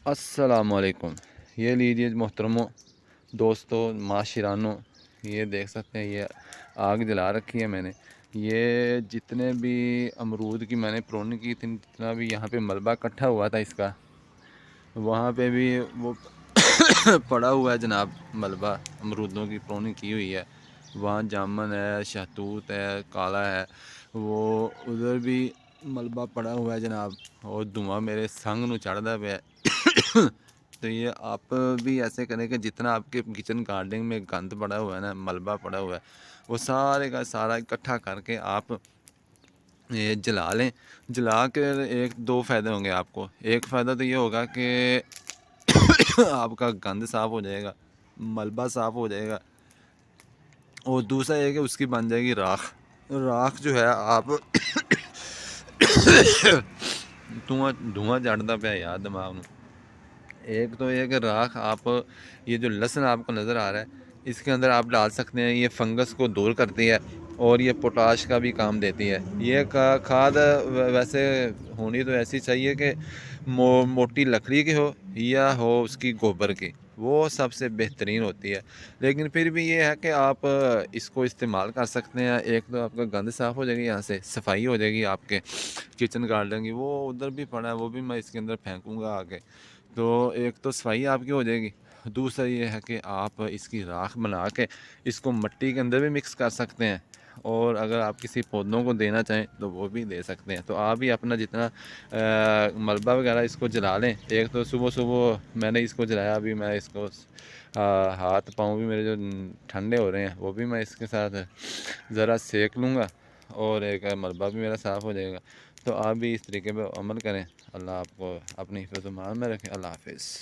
अस्सलामुअलैकुम। ये लीजिए मोहतरमों, दोस्तों, माशिरानों, ये देख सकते हैं, ये आग जला रखी है मैंने। ये जितने भी अमरूद की मैंने प्रोनिंग की थी, जितना भी यहाँ पे मलबा इकट्ठा हुआ था इसका, वहाँ पे भी वो पड़ा हुआ है जनाब। मलबा अमरूदों की प्रोनिंग की हुई है। वहाँ जामन है, शहतूत है, काला है, वो उधर भी मलबा पड़ा हुआ है जनाब। और धुआं मेरे संग नू चढ़ता पे है। तो ये आप भी ऐसे करें कि जितना आपके किचन गार्डनिंग में गंद पड़ा हुआ है ना, मलबा पड़ा हुआ है, वो सारे का सारा इकट्ठा करके आप ये जला लें। जला कर एक दो फ़ायदे होंगे आपको। एक फ़ायदा तो ये होगा कि आपका गंद साफ़ हो जाएगा, मलबा साफ़ हो जाएगा। और दूसरा ये कि उसकी बन जाएगी राख। राख जो है आप धुआं धुआं चढ़ता पे यार दिमाग में। एक तो ये कि राख आप, ये जो लहसुन आपको नज़र आ रहा है, इसके अंदर आप डाल सकते हैं। ये फंगस को दूर करती है और ये पोटाश का भी काम देती है। ये खाद वैसे होनी तो ऐसी चाहिए कि मोटी लकड़ी की हो या हो उसकी गोबर की, वो सबसे बेहतरीन होती है। लेकिन फिर भी ये है कि आप इसको इस्तेमाल कर सकते हैं। एक तो आपका गंद साफ़ हो जाएगी, यहाँ से सफाई हो जाएगी आपके किचन गार्डन की। वो उधर भी पड़ा है, वो भी मैं इसके अंदर फेंकूँगा आगे। तो एक तो सफाई आपकी हो जाएगी। दूसरा ये है कि आप इसकी राख बना के इसको मिट्टी के अंदर भी मिक्स कर सकते हैं। और अगर आप किसी पौधों को देना चाहें तो वो भी दे सकते हैं। तो आप भी अपना जितना मलबा वगैरह इसको जला लें। एक तो सुबह सुबह मैंने इसको जलाया, अभी मैं इसको हाथ पाँव भी मेरे जो ठंडे हो रहे हैं, वो भी मैं इसके साथ ज़रा सेक लूँगा और एक मलबा भी मेरा साफ़ हो जाएगा। तो आप भी इस तरीके पर अमल करें। अल्लाह आपको अपनी हिफ़्ज़-ओ-मान में रखे। अल्लाह हाफ़िज़।